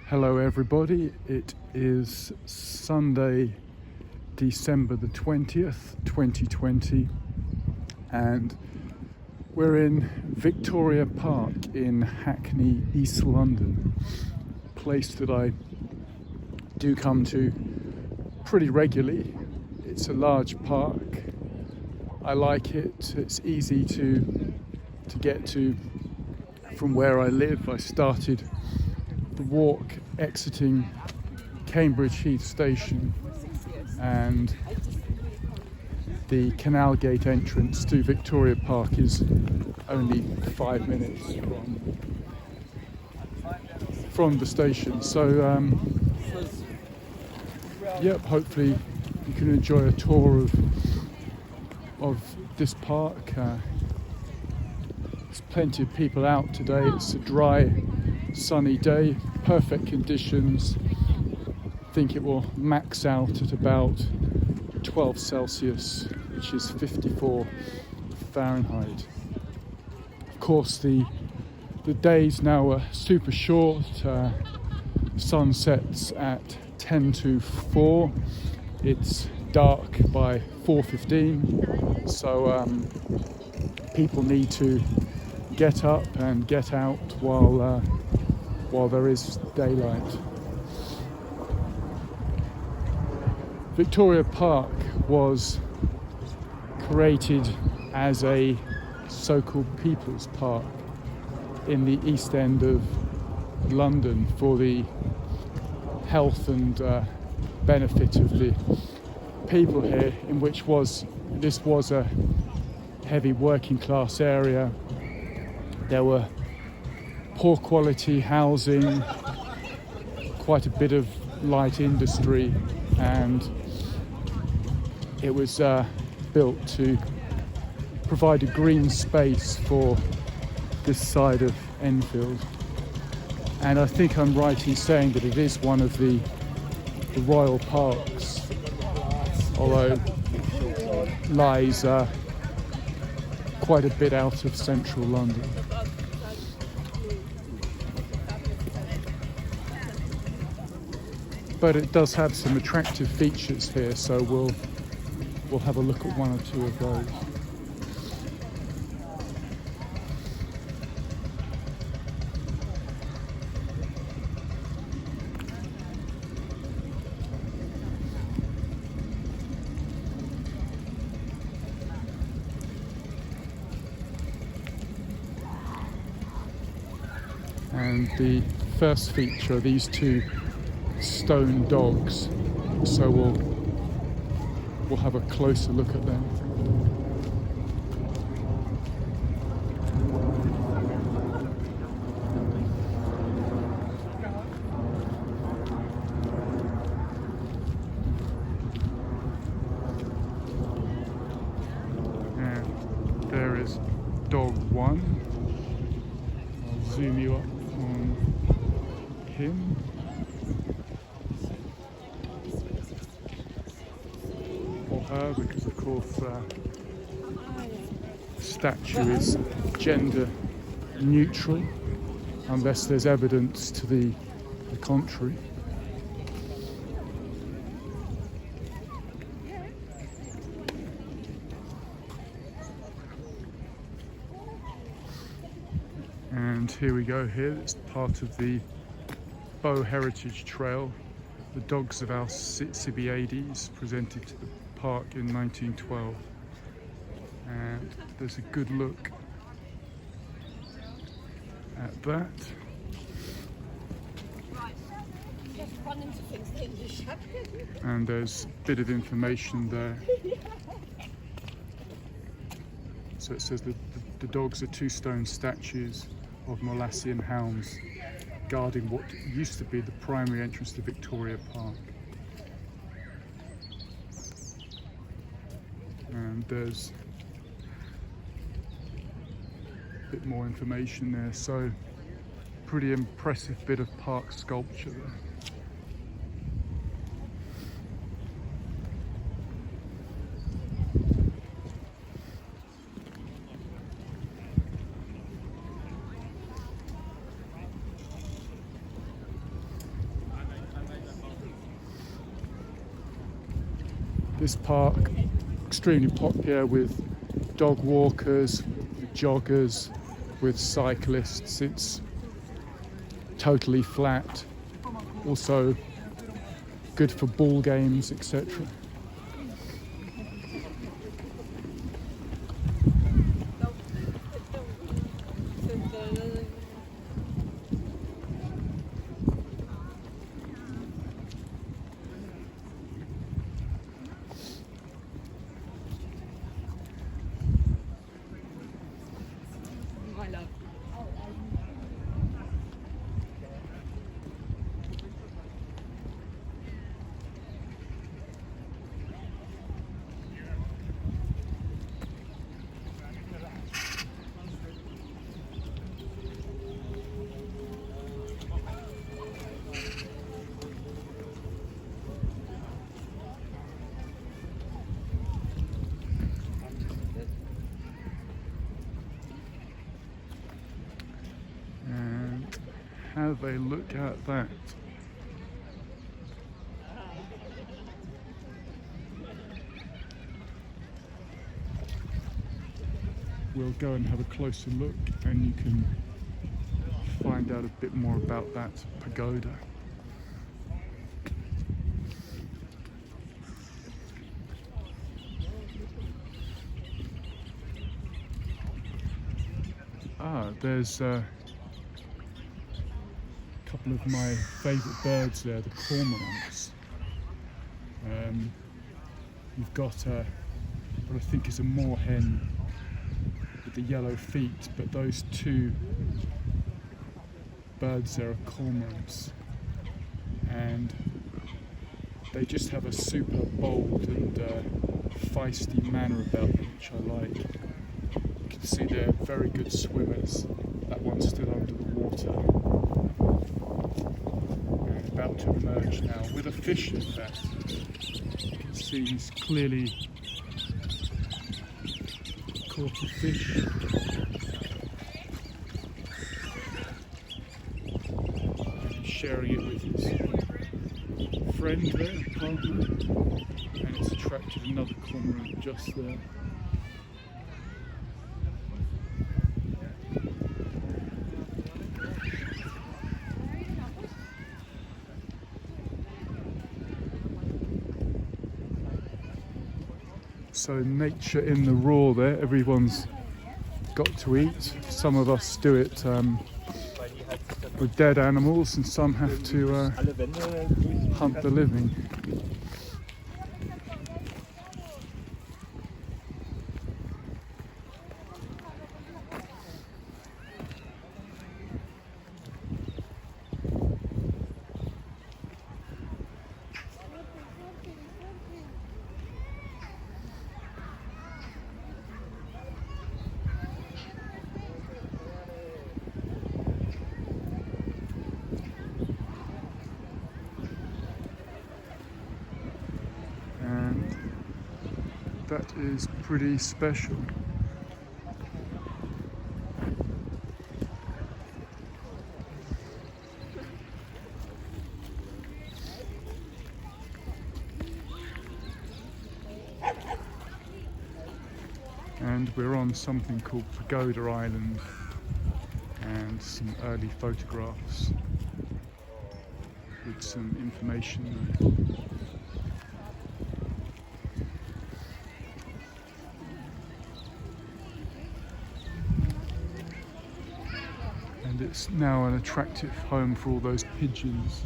Hello everybody, it is Sunday, December the 20th, 2020, and we're in Victoria Park in Hackney, East London, a place that I do come to pretty regularly. It's a large park. I like it. It's easy to get to from where I live. I started the walk exiting Cambridge Heath Station, and the Canal Gate entrance to Victoria Park is only 5 minutes from the station. So yep, hopefully you can enjoy a tour of this park. There's plenty of people out today. It's a dry, sunny day, perfect conditions. I think it will max out at about 12 Celsius, which is 54 Fahrenheit. Of course, the days now are super short. Sun sets at 10 to 4. It's dark by 4:15, so people need to get up and get out while there is daylight. Victoria Park was created as a so-called People's Park in the East End of London for the health and benefit of the people here, in which this was a heavy working class area. There were poor quality housing, quite a bit of light industry, and it was built to provide a green space for this side of Enfield. And I think I'm right in saying that it is one of the royal parks, although lies quite a bit out of central London. But it does have some attractive features here, so we'll have a look at one or two of those. And the first feature are these two stone dogs, so we'll have a closer look at them. And there is dog one. I'll zoom you up on him. Her, because of course the statue is gender neutral unless there's evidence to the contrary. And here we go. Here it's part of the Bow Heritage Trail. The dogs of Alcibiades, presented to the park in 1912, and there's a good look at that. And there's a bit of information there. So it says that the dogs are two stone statues of Molassian hounds guarding what used to be the primary entrance to Victoria Park. And there's a bit more information there, so pretty impressive bit of park sculpture there. This park, extremely popular with dog walkers, with joggers, with cyclists. It's totally flat, also good for ball games, etc. Have a look at that. We'll go and have a closer look and you can find out a bit more about that pagoda. There's a couple of my favourite birds there, the cormorants. You've got what I think is a moorhen with the yellow feet, but those two birds there are cormorants, and they just have a super bold and feisty manner about them, which I like. You can see they're very good swimmers. That one's still under the water and about to emerge now with a fish in fact. You can see he's clearly caught a fish. And he's sharing it with his friend there, partner, and it's attracted another cormorant just there. So nature in the raw there, everyone's got to eat. Some of us do it with dead animals and some have to hunt the living. That is pretty special. And we're on something called Pagoda Island, and some early photographs with some information. And it's now an attractive home for all those pigeons.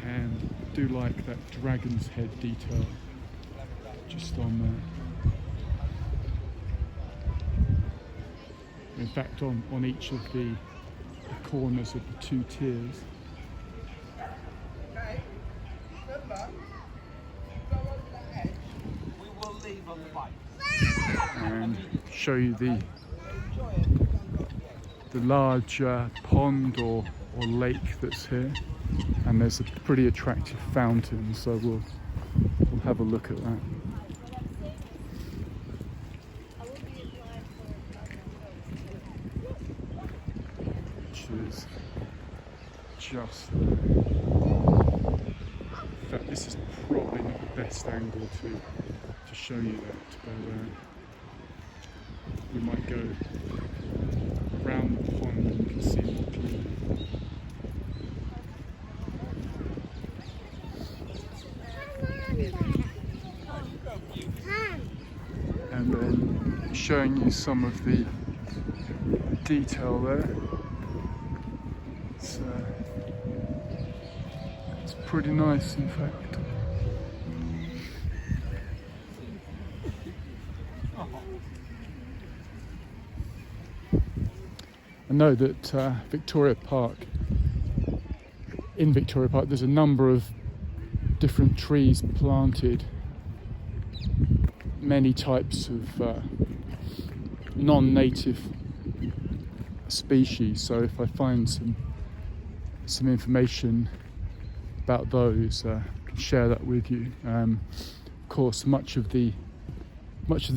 And I do like that dragon's head detail just on there. In fact, on each of the corners of the two tiers. And show you the large pond or lake that's here, and there's a pretty attractive fountain, so we'll have a look at that. Which is just there. best angle to show you that, but we might go around the pond and you can see more clearly. And then showing you some of the detail there. It's pretty nice, in fact. I know that in Victoria Park, there's a number of different trees planted, many types of non-native species. So if I find some information about those, I can share that with you. Of course, much of the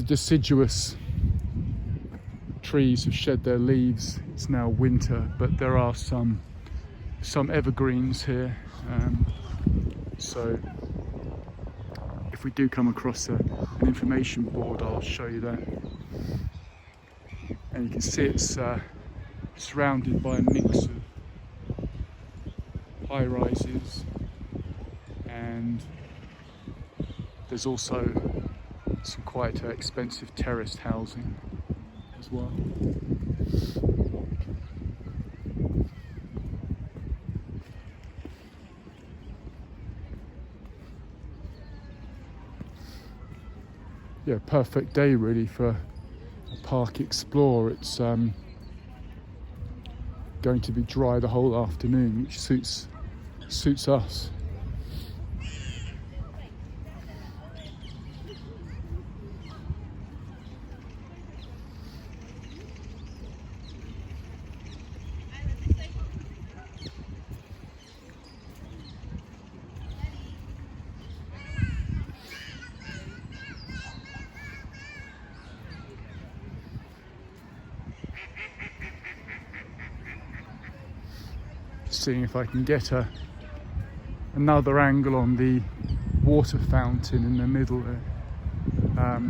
deciduous trees have shed their leaves. It's now winter, but there are some evergreens here. So if we do come across an information board, I'll show you that. And you can see it's surrounded by a mix of high rises, and there's also some quite expensive terraced housing as well. Yeah, perfect day really for a park explore. It's going to be dry the whole afternoon, which suits us. Seeing if I can get another angle on the water fountain in the middle there.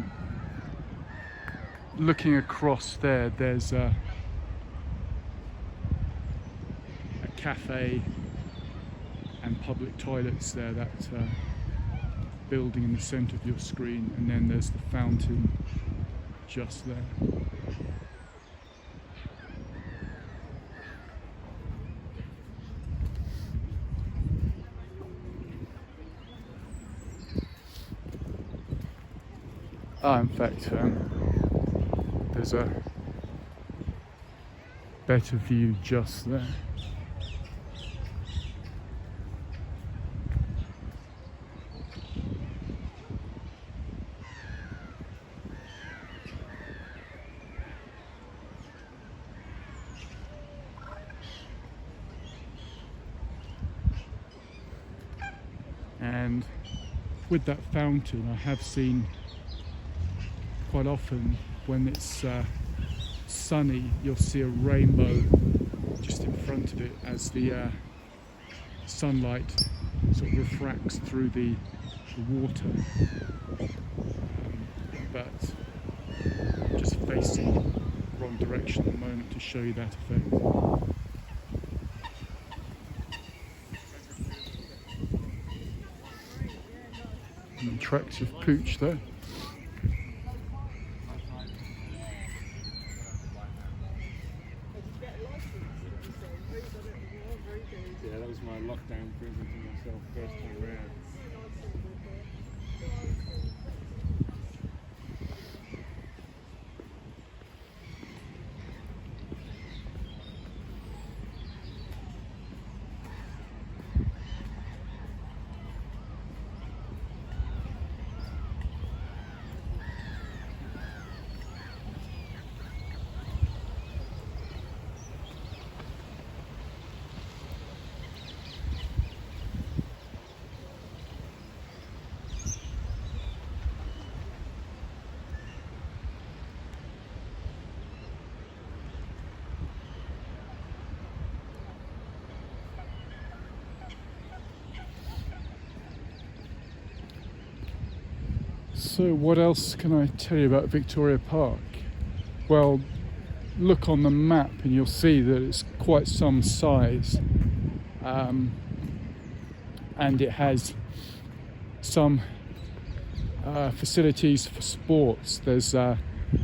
Looking across there, there's a cafe and public toilets there, that building in the centre of your screen, and then there's the fountain just there. In fact, there's a better view just there. And with that fountain, I have seen quite often when it's sunny, you'll see a rainbow just in front of it as the sunlight sort of refracts through the water. But just facing the wrong direction at the moment to show you that effect. An attractive pooch there. Yeah, that was my lockdown present to myself first time round. So what else can I tell you about Victoria Park? Well, look on the map and you'll see that it's quite some size, and it has some facilities for sports. There's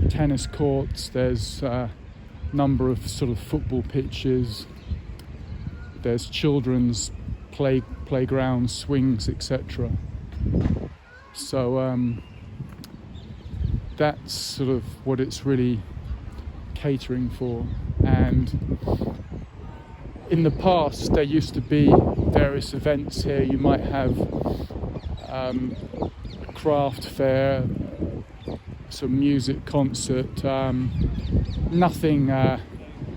tennis courts, there's a number of sort of football pitches, there's children's playgrounds, swings, etc. So that's sort of what it's really catering for. And in the past there used to be various events here. You might have a craft fair, some music concert, nothing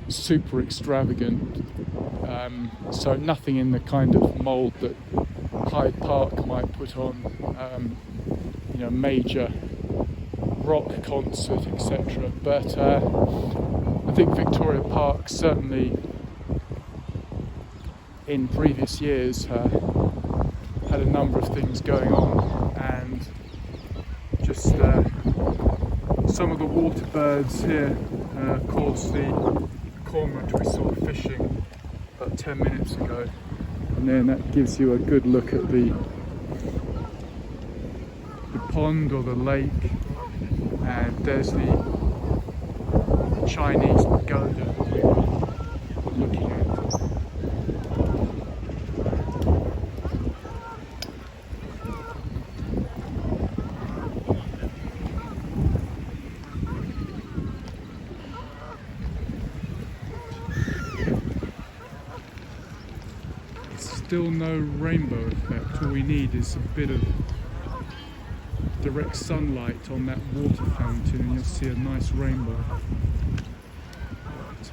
super extravagant, so nothing in the kind of mould that Hyde Park might put on, major rock concert, etc. But I think Victoria Park certainly in previous years had a number of things going on, and just some of the water birds here, of course the cormorant we saw fishing about 10 minutes ago, and then that gives you a good look at the pond or the lake, and there's the Chinese pagoda that we were looking at. Still no rainbow effect. All we need is a bit of direct sunlight on that water fountain and you'll see a nice rainbow. But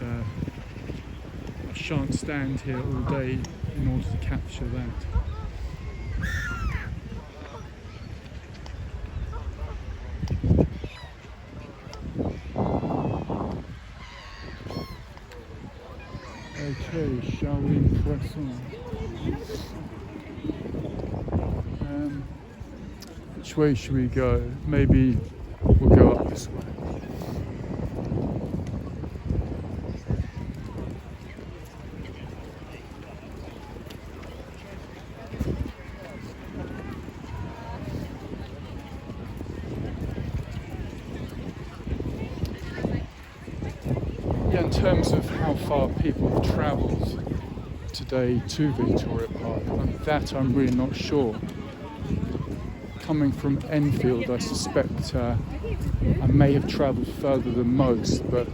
I shan't stand here all day in order to capture that. Okay, shall we press on? Which way should we go? Maybe we'll go up this way. Yeah, in terms of how far people have travelled today to Victoria Park, that I'm really not sure. Coming from Enfield, I suspect I may have travelled further than most, but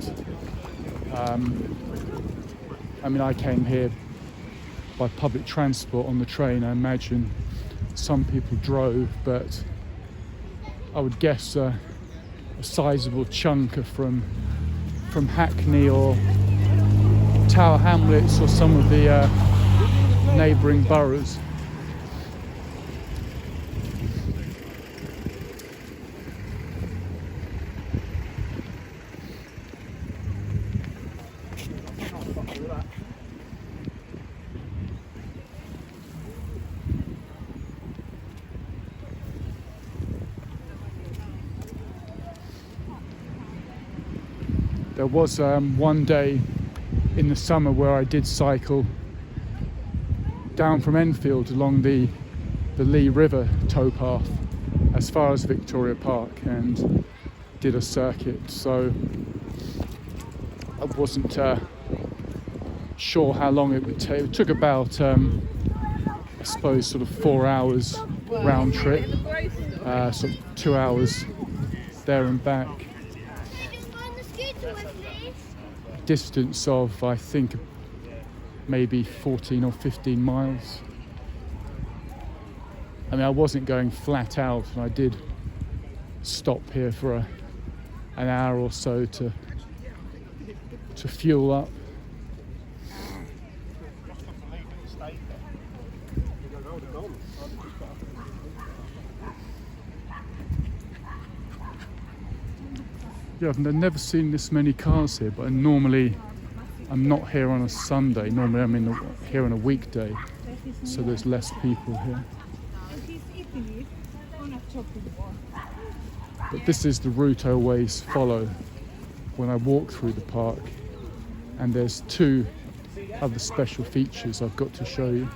I came here by public transport on the train. I imagine some people drove, but I would guess a sizable chunk are from Hackney or Tower Hamlets or some of the neighbouring boroughs. There was one day in the summer where I did cycle down from Enfield along the Lee River towpath as far as Victoria Park and did a circuit, so I wasn't sure how long it would take. It took about I suppose sort of 4 hours round trip, sort of 2 hours there and back. Distance of, I think, maybe 14 or 15 miles. I wasn't going flat out, and I did stop here for an hour or so to fuel up. Yeah, I've never seen this many cars here, but normally I'm not here on a Sunday. Normally I'm here on a weekday, so there's less people here. But this is the route I always follow when I walk through the park, and there's two other special features I've got to show you.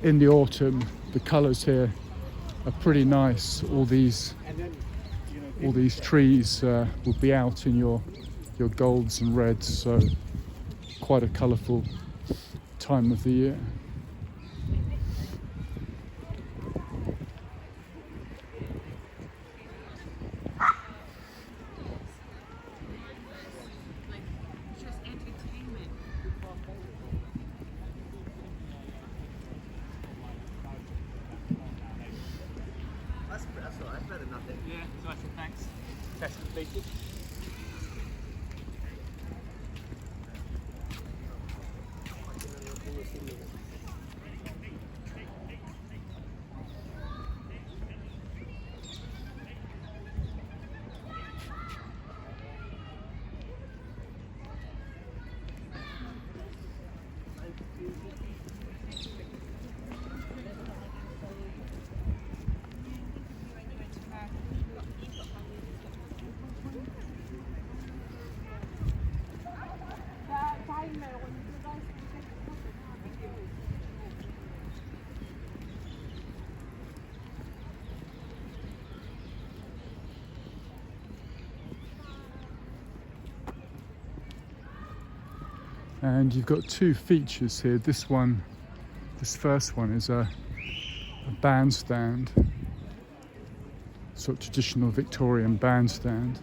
In the autumn, the colours here are pretty nice. All these trees will be out in your golds and reds, so quite a colourful time of the year. That's all right, better than nothing. Yeah, nice and thanks. Test completed. And you've got two features here. This first one is a bandstand, sort of traditional Victorian bandstand.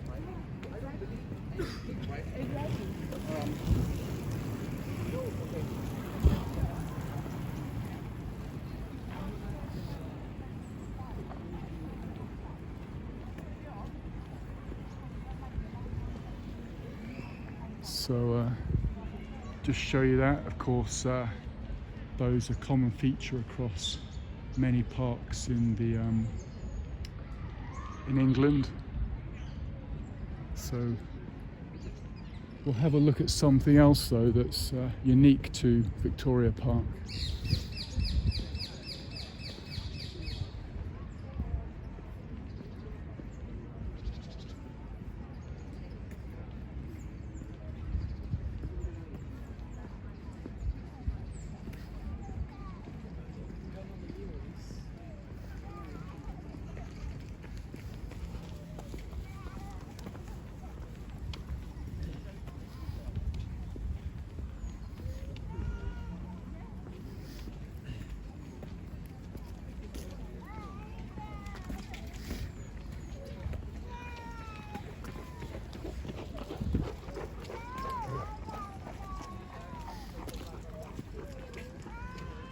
So just show you that. Of course, those are a common feature across many parks in England. So we'll have a look at something else though that's unique to Victoria Park.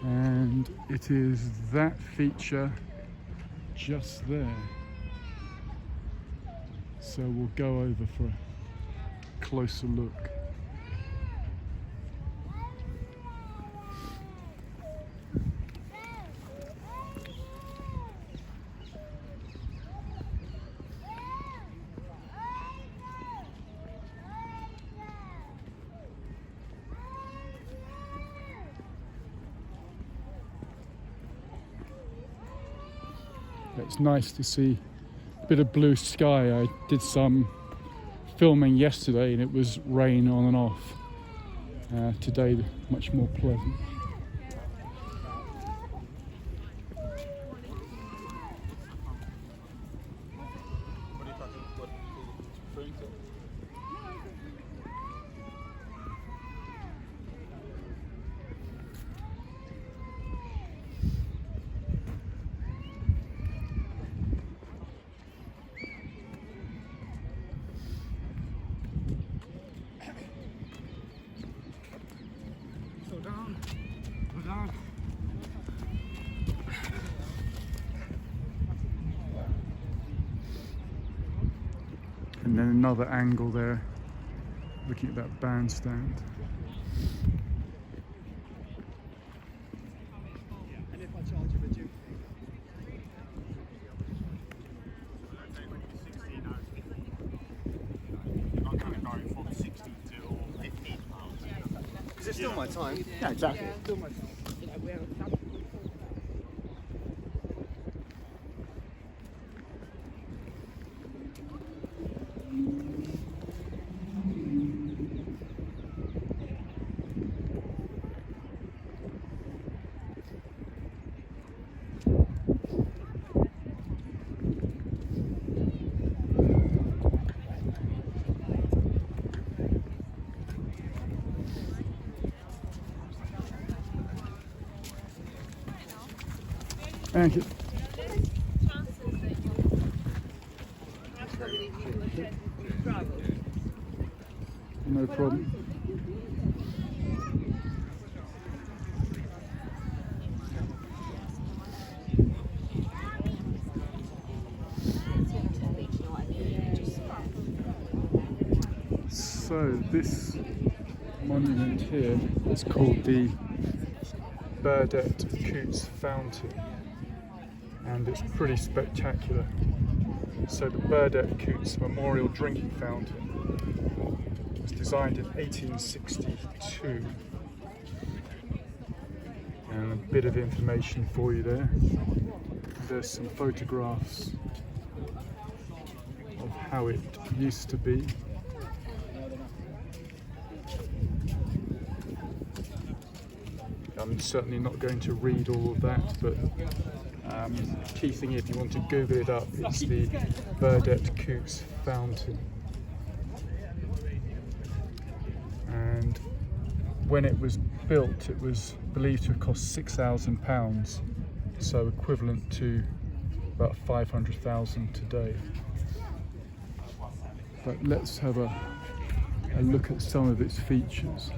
And it is that feature just there. So we'll go over for a closer look. It's nice to see a bit of blue sky. I did some filming yesterday and it was rain on and off. Today, much more pleasant. And then another angle there, looking at that bandstand. And if I charge him a duty? I'm going to go for 60. It's still my time. Yeah, exactly. Thank you. No problem. So this monument here is called the Burdett Coutts Fountain, and it's pretty spectacular. So the Burdett Coutts Memorial Drinking Fountain was designed in 1862, and a bit of information for you there. There's some photographs of how it used to be. I'm certainly not going to read all of that, but key thing, if you want to Google it up, it's the Burdett Coutts Fountain. And when it was built, it was believed to have cost £6,000, so equivalent to about 500,000 today. But let's have a look at some of its features.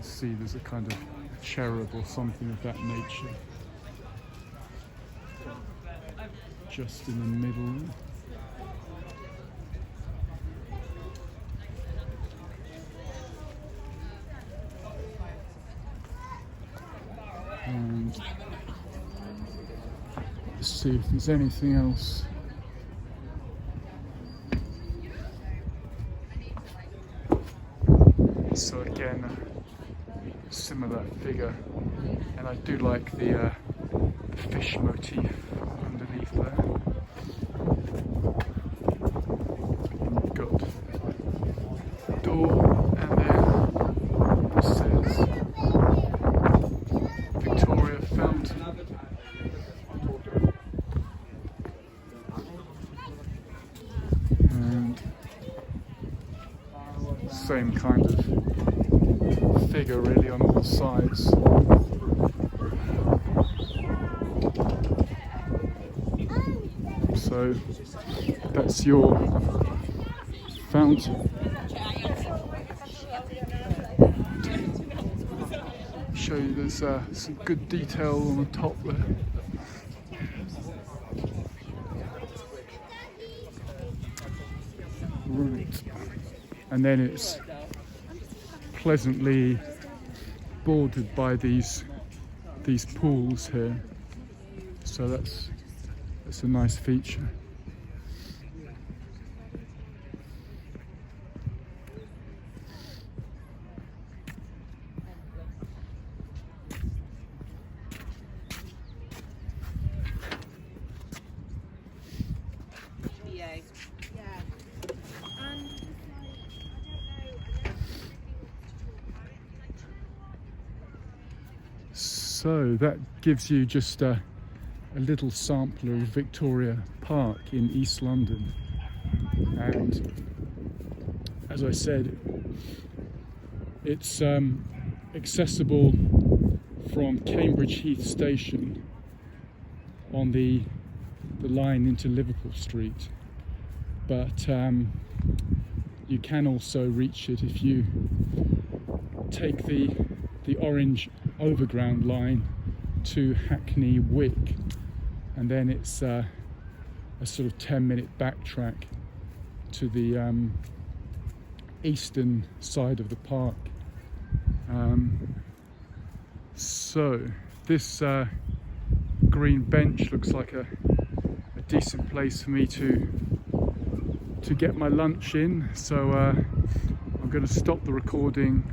See, there's a kind of cherub or something of that nature just in the middle there. And let's see if there's anything else. So again, similar figure, and I do like the fish motif underneath there. And you've got the door, and then this says Victoria Fountain. And same kind of figure really on all sides. So that's your fountain. Show you there's some good detail on the top there. Right. And then it's pleasantly bordered by these pools here, so that's a nice feature. So that gives you just a little sampler of Victoria Park in East London, and as I said, it's accessible from Cambridge Heath Station on the line into Liverpool Street, but you can also reach it if you take the orange overground line to Hackney Wick, and then it's a sort of 10-minute backtrack to the eastern side of the park. So this green bench looks like a decent place for me to to get my lunch in, so I'm going to stop the recording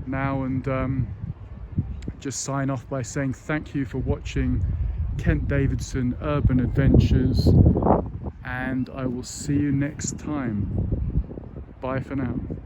now and just sign off by saying thank you for watching Kent Davidson Urban Adventures, and I will see you next time. Bye for now.